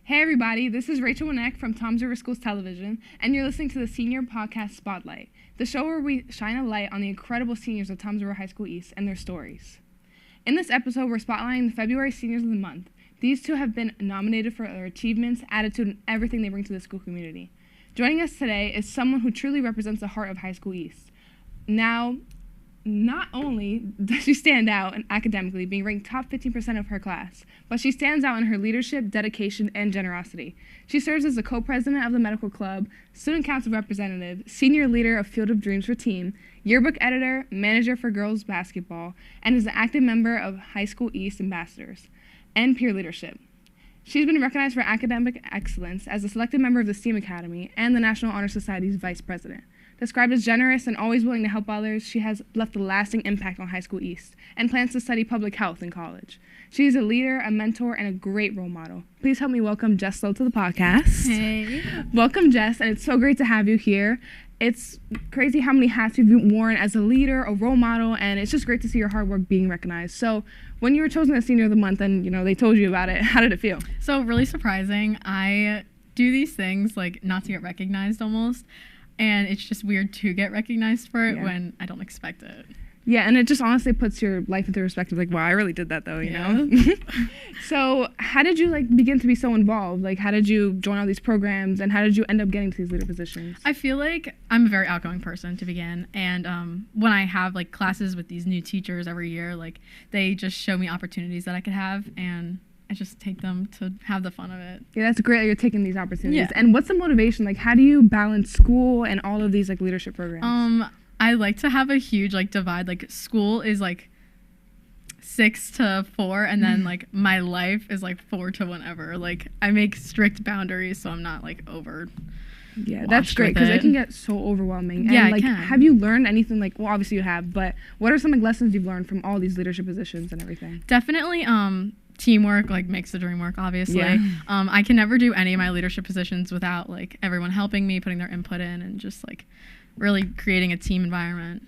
Hey everybody, this is Rachel Wnek from Tom's River Schools Television, and you're listening to the Senior Podcast Spotlight, the show where we shine a light on the incredible seniors of Tom's River High School East and their stories. In this episode, we're spotlighting the February Seniors of the Month. These two have been nominated for their achievements, attitude, and everything they bring to the school community. Joining us today is someone who truly represents the heart of High School East. Now, not only does she stand out academically, being ranked top 15% of her class, but she stands out in her leadership, dedication, and generosity. She serves as the co-president of the medical club, student council representative, senior leader of Field of Dreams for Team, yearbook editor, manager for girls basketball, and is an active member of High School East ambassadors and peer leadership. She's been recognized for academic excellence as a selected member of the STEAM Academy and the National Honor Society's vice president. Described as generous and always willing to help others, she has left a lasting impact on High School East and plans to study public health in college. She is a leader, a mentor, and a great role model. Please help me welcome Jess Lowe to the podcast. Hey. Welcome, Jess, and it's so great to have you here. It's crazy how many hats you've worn as a leader, a role model, and it's just great to see your hard work being recognized. So when you were chosen as Senior of the Month and, they told you about it, how did it feel? So really surprising. I do these things, not to get recognized almost. And it's just weird to get recognized for it when I don't expect it. Yeah, and it just honestly puts your life into perspective. Wow, I really did that though, you know? So how did you begin to be so involved? How did you join all these programs and how did you end up getting to these leader positions? I feel like I'm a very outgoing person to begin. And when I have classes with these new teachers every year, they just show me opportunities that I could have, and I just take them to have the fun of it. Yeah, that's great that you're taking these opportunities. Yeah. And what's the motivation? How do you balance school and all of these leadership programs? I like to have a huge divide. School is 6 to 4, and then my life is 4 to whenever. I make strict boundaries so I'm not over. Yeah, that's great because it can get so overwhelming. Yeah, and, it can. Have you learned anything well, obviously you have, but what are some lessons you've learned from all these leadership positions and everything? Definitely teamwork makes the dream work, obviously. Yeah. I can never do any of my leadership positions without everyone helping me, putting their input in, and just really creating a team environment.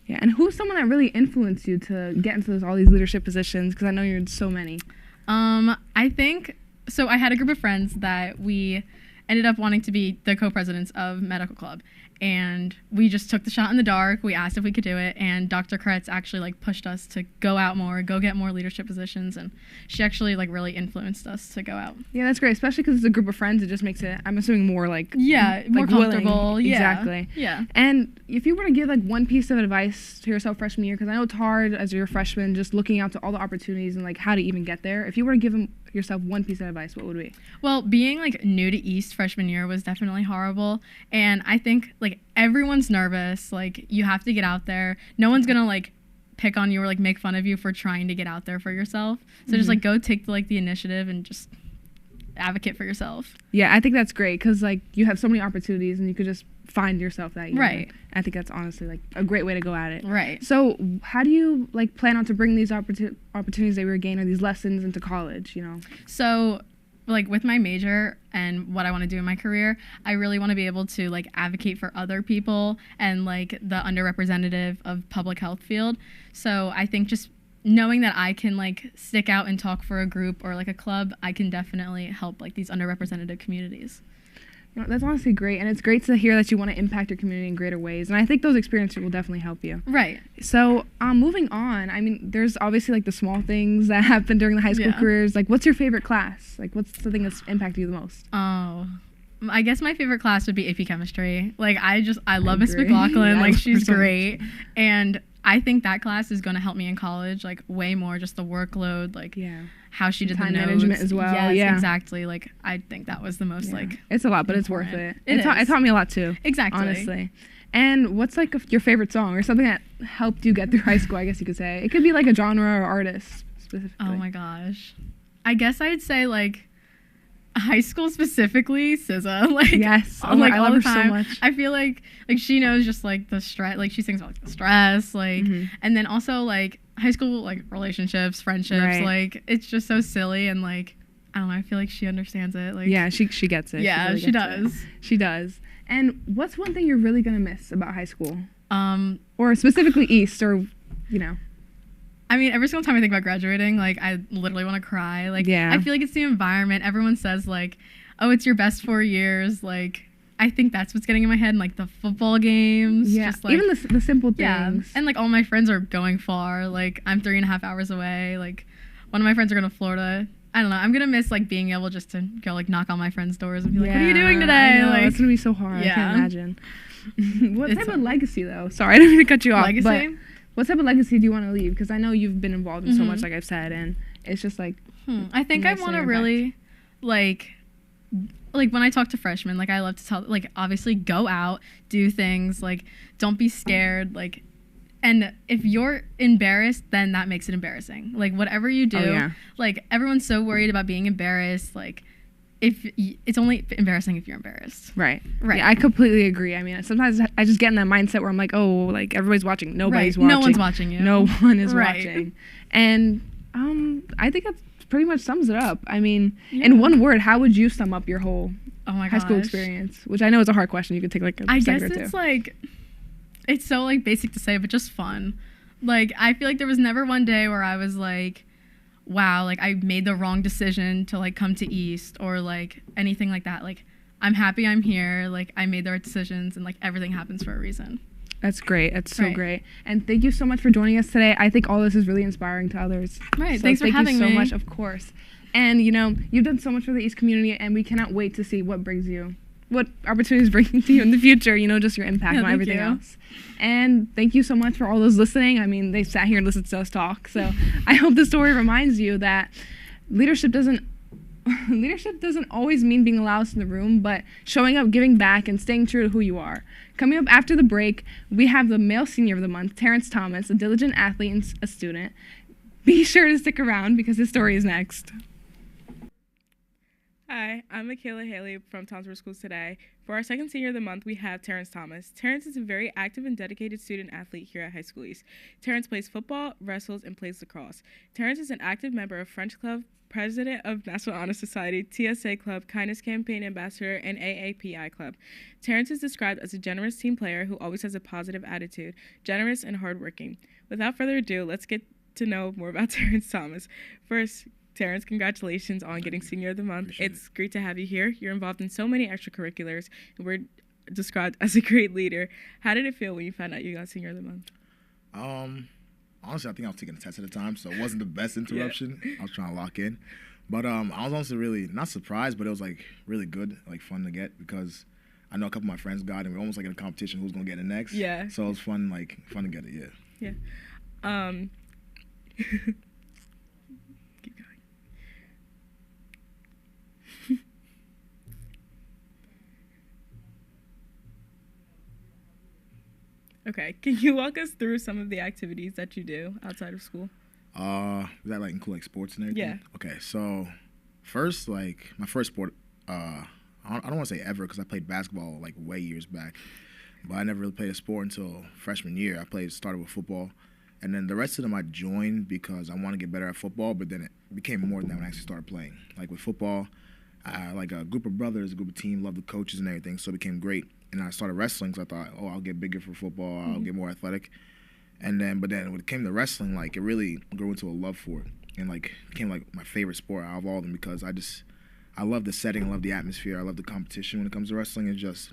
Yeah, and who's someone that really influenced you to get into all these leadership positions? Because I know you're in so many. I think so. I had a group of friends that we ended up wanting to be the co-presidents of medical club, and we just took the shot in the dark. We asked if we could do it, and Dr. Kretz actually pushed us to go out more, go get more leadership positions, and she actually really influenced us to go out. Yeah, that's great, especially because it's a group of friends. It just makes it, I'm assuming, more more comfortable. Willing. Yeah. Exactly. Yeah. And if you were to give one piece of advice to yourself freshman year, because I know it's hard as you're a freshman, just looking out to all the opportunities and how to even get there. If you were to give yourself one piece of advice, what would it be? Well, being new to East freshman year was definitely horrible, and I think everyone's nervous. You have to get out there. No one's gonna pick on you or make fun of you for trying to get out there for yourself. So just go take the initiative and just advocate for yourself. Yeah, I think that's great because you have so many opportunities and you could just find yourself that year. Right. I think that's honestly a great way to go at it. Right. So how do you plan on to bring these opportunities that you gain or these lessons into college? So with my major and what I want to do in my career, I really want to be able to advocate for other people and the underrepresented of public health field. So I think just knowing that I can stick out and talk for a group or a club, I can definitely help these underrepresented communities. That's honestly great, and it's great to hear that you want to impact your community in greater ways, and I think those experiences will definitely help you. Right. So, moving on, there's obviously the small things that happen during the high school careers. What's your favorite class? What's the thing that's impacted you the most? Oh, I guess my favorite class would be AP Chemistry. I love Miss McLaughlin. Yeah, she's great, and I think that class is going to help me in college, way more, just the workload, how she did the notes. Time management as well. Yes, yeah. exactly. I think that was the most, It's a lot, but it's worth it. It taught me a lot, too. Exactly. Honestly. And what's, your favorite song or something that helped you get through high school, I guess you could say? It could be, a genre or artist, specifically. Oh, my gosh. I guess I'd say, high school specifically, SZA. Yes. I love her so much. I feel like she knows just the stress, she sings about the stress, and then also high school relationships, friendships, right. It's just so silly and I don't know, I feel like she understands it. Yeah, she gets it. Yeah, really she does. She does. And what's one thing you're really gonna miss about high school? Or specifically East, or I mean, every single time I think about graduating, like, I literally want to cry. Like, Yeah. I feel like it's the environment. Everyone says, like, oh, it's your best 4 years. Like, I think that's what's getting in my head. And, like, the football games. Yeah, just, like, even the simple things. yeah. And, like, all my friends are going far. Like, I'm 3.5 hours away. Like, one of my friends are going to Florida. I don't know. I'm going to miss, like, being able just to go, like, knock on my friends' doors and be like, what are you doing today? I know, Like, it's going to be so hard. Yeah. I can't imagine. What It's type of hard. legacy, though? Sorry, I didn't mean to cut you off. Legacy? But what type of legacy do you want to leave? Because I know you've been involved in so Mhm. much, like I've said, and it's just like... I think nice I want to impact. really, like when I talk to freshmen, like, I love to tell, like, obviously go out, do things, like, don't be scared, like, and if you're embarrassed, then that makes it embarrassing. Like, whatever you do, Oh, yeah. like, everyone's so worried about being embarrassed, like, it's only embarrassing if you're embarrassed. Right. Right. Yeah, I completely agree. I mean, sometimes I just get in that mindset where I'm like, oh, like, everybody's watching. Nobody's Right. watching. No one's watching you. No one is Right. watching. And I think that pretty much sums it up. I mean, Yeah. in one word, how would you sum up your whole Oh my high school gosh. experience? Which I know is a hard question. You could take like a I guess second or two. it's like, it's so like basic to say, but just fun. Like, I feel like there was never one day where I was like, wow, like, I made the wrong decision to like come to East or like anything like that. Like, I'm happy I'm here. Like, I made the right decisions and like everything happens for a reason. That's great. That's so Right. great. And thank you so much for joining us today. I think all this is really inspiring to others. Right. So Thanks for having Thank you so me. much, of course. And, you know, you've done so much for the East community, and we cannot wait to see what opportunities bring to you in the future, you know, just your impact Yeah, on thank everything you. else. And thank you so much for all those listening. I mean, they sat here and listened to us talk. So I hope the story reminds you that leadership doesn't always mean being the loudest in the room, but showing up, giving back, and staying true to who you are. Coming up after the break, we have the male senior of the month, Terrence Thomas, a diligent athlete and a student. Be sure to stick around because his story is next. Hi, I'm Makayla Hailey from Townsville Schools Today. For our second senior of the month, we have Terrence Thomas. Terrence is a very active and dedicated student athlete here at High School East. Terrence plays football, wrestles, and plays lacrosse. Terrence is an active member of French Club, president of National Honor Society, TSA Club, Kindness Campaign Ambassador, and AAPI Club. Terrence is described as a generous team player who always has a positive attitude, generous and hardworking. Without further ado, let's get to know more about Terrence Thomas. First, Terrence, congratulations on getting Senior of the Month. It's great to have you here. You're involved in so many extracurriculars, and we're described as a great leader. How did it feel when you found out you got Senior of the Month? Honestly, I think I was taking a test at the time, so it wasn't the best interruption. I was trying to lock in. But I was honestly really, not surprised, but it was, like, really good, like, fun to get because I know a couple of my friends got it, and we're almost, like, in a competition who's going to get it next. Yeah. So it was fun to get it, yeah. Yeah. Keep going. Okay, can you walk us through some of the activities that you do outside of school? Does that, like, include, like, sports and everything? Yeah. Okay, so first, like, my first sport, I don't want to say ever because I played basketball, like, way years back. But I never really played a sport until freshman year. Started with football. And then the rest of them I joined because I want to get better at football, but then it became more than that when I actually started playing. Like with football, like a group of brothers, a group of team, loved the coaches and everything, so it became great. And I started wrestling because I thought, oh, I'll get bigger for football, I'll get more athletic. But then when it came to wrestling, like it really grew into a love for it. And like became like my favorite sport out of all of them because I love the setting, I love the atmosphere, I love the competition when it comes to wrestling. And just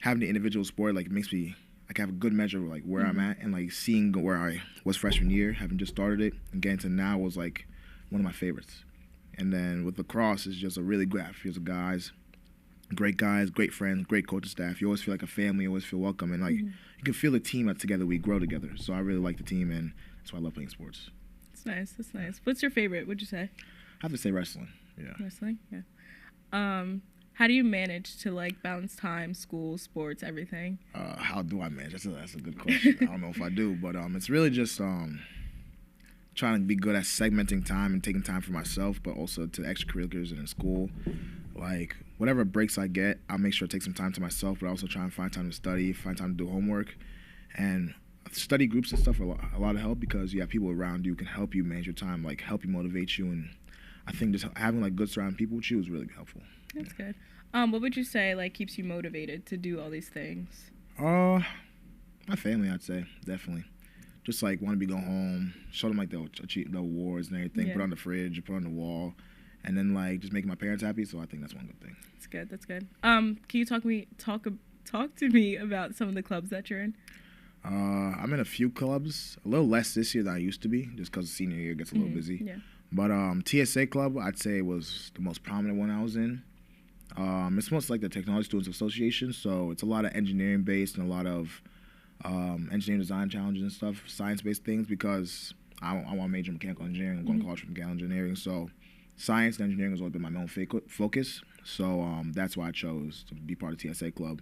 having the individual sport, like it makes me like have a good measure of like where I'm at, and like seeing where I was freshman year, having just started it and getting to now was like one of my favorites. And then with lacrosse, it's just a really great atmosphere of guys, great friends, great coaching staff. You always feel like a family, you always feel welcome, and like you can feel the team together. We grow together, so I really like the team, and that's why I love playing sports. That's nice. That's nice. What's your favorite? Would you say? I have to say wrestling. Yeah. Wrestling. Yeah. How do you manage to like balance time, school, sports, everything? How do I manage? That's a good question. I don't know if I do, but it's really just trying to be good at segmenting time and taking time for myself, but also to extracurriculars and in school. Like whatever breaks I get, I'll make sure to take some time to myself, but also try and find time to study, find time to do homework, and study groups and stuff are a lot of help because you have people around you who can help you manage your time, like help you motivate you, and I think just having like good surrounding people with you is really helpful. That's good. What would you say like keeps you motivated to do all these things? My family, I'd say, definitely. just like want to be going home, show them like the awards and everything, put on the fridge, put on the wall, and then like just making my parents happy. So I think that's one good thing. That's good. That's good. Can you talk to me about some of the clubs that you're in? I'm in a few clubs, a little less this year than I used to be, just because senior year gets a little busy. Yeah. But TSA club, I'd say was the most prominent one I was in. It's most like the Technology Students Association, so it's a lot of engineering based and a lot of engineering design challenges and stuff, science-based things, because I want to major in mechanical engineering. I'm going to college for mechanical engineering, so science and engineering has always been my main focus. So that's why I chose to be part of TSA club.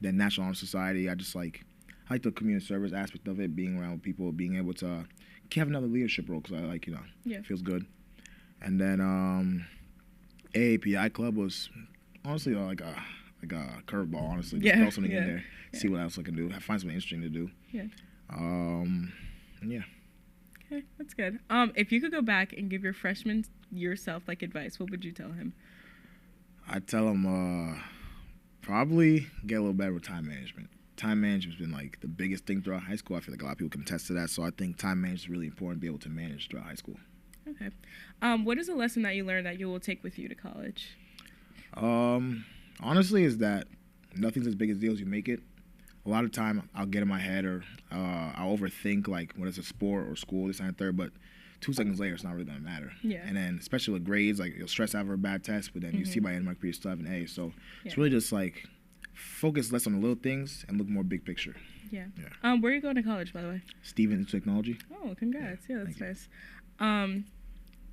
Then National Honor Society, I like the community service aspect of it, being around people, being able to have another leadership role, because I like, it feels good. And then AAPI club was honestly like a curveball, honestly. Just throw something in there, see what else I can do, find something interesting to do. Yeah. Yeah. Okay, that's good. If you could go back and give your freshman yourself like advice, what would you tell him? I'd tell him probably get a little better with time management. Time management's been like the biggest thing throughout high school. I feel like a lot of people can attest to that. So I think time management is really important to be able to manage throughout high school. Okay. What is a lesson that you learned that you will take with you to college? Honestly, is that nothing's as big as deal as you make it. A lot of time I'll get in my head, or I'll overthink like when it's a sport or school, this and third, but 2 seconds later it's not really gonna matter. Yeah. And then especially with grades, like you'll stress out over a bad test, but then you see by end of my career still have an A. So it's really just like focus less on the little things and look more big picture. Yeah. Where are you going to college, by the way? Stevens Technology. Oh, congrats. Yeah, that's nice.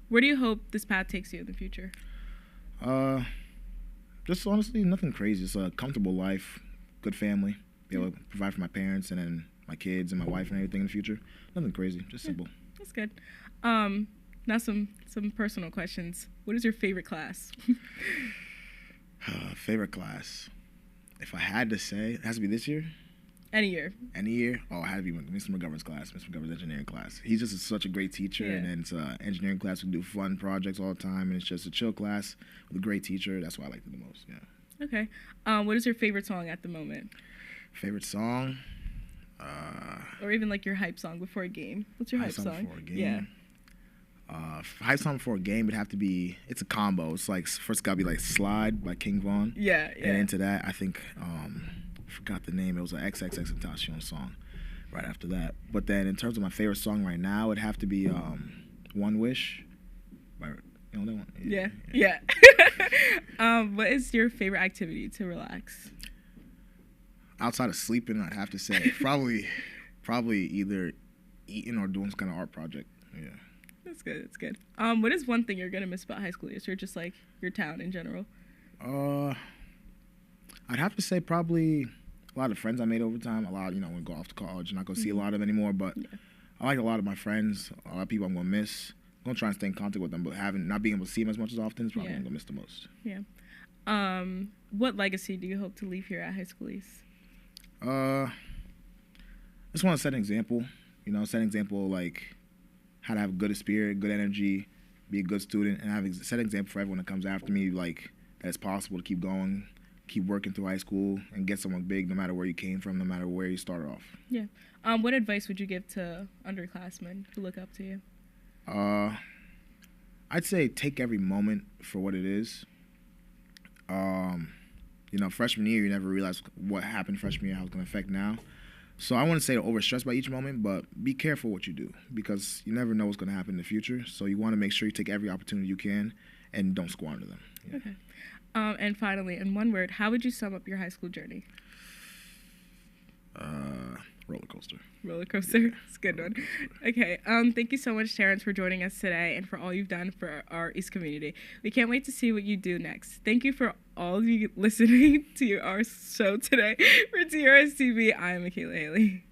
Where do you hope this path takes you in the future? Just honestly, nothing crazy. Just a comfortable life, good family, be able to provide for my parents and then my kids and my wife and everything in the future. Nothing crazy, just simple. That's good. Now some personal questions. What is your favorite class? Favorite class? If I had to say, it has to be this year? Any year. Any year? Oh, it had to be Mr. McGovern's class, Mr. McGovern's engineering class. He's just such a great teacher, and then it's an engineering class. We do fun projects all the time, and it's just a chill class with a great teacher. That's why I liked it the most, yeah. Okay. What is your favorite song at the moment? Favorite song? Or even like your hype song before a game. What's your hype song? Before a game? Yeah. Hype song before a game would have to be, it's a combo. It's like, first got to be like Slide by King Von. Yeah. And into that, I think, I forgot the name. It was an XXXTentacion song right after that. But then in terms of my favorite song right now, it'd have to be One Wish. By, you know that one? Yeah. What is your favorite activity to relax? Outside of sleeping, I'd have to say probably either eating or doing some kind of art project. Yeah. That's good. What is one thing you're gonna miss about high school years, or just like your town in general? I'd have to say probably a lot of friends I made over time. A lot, when I go off to college and not go see a lot of them anymore. But I like a lot of my friends. A lot of people I'm gonna miss. I'm gonna try and stay in contact with them, but not being able to see them as much as often is probably what I'm gonna miss the most. Yeah. What legacy do you hope to leave here at High School East? I just want to set an example. Set an example like how to have a good spirit, good energy, be a good student, and set an example for everyone that comes after me, like that it's possible to keep going, keep working through high school, and get someone big no matter where you came from, no matter where you started off. Yeah. What advice would you give to underclassmen who look up to you? I'd say take every moment for what it is. Freshman year, you never realize what happened freshman year, how it's going to affect now. So I wouldn't say to overstress by each moment, but be careful what you do, because you never know what's going to happen in the future. So you want to make sure you take every opportunity you can and don't squander them. Yeah. Okay. And finally, in one word, how would you sum up your high school journey? Roller coaster. Roller coaster. It's a good one. Okay. Thank you so much, Terrence, for joining us today and for all you've done for our East community. We can't wait to see what you do next. Thank you for all of you listening to our show today. For TRSTV, I am Makayla Hailey.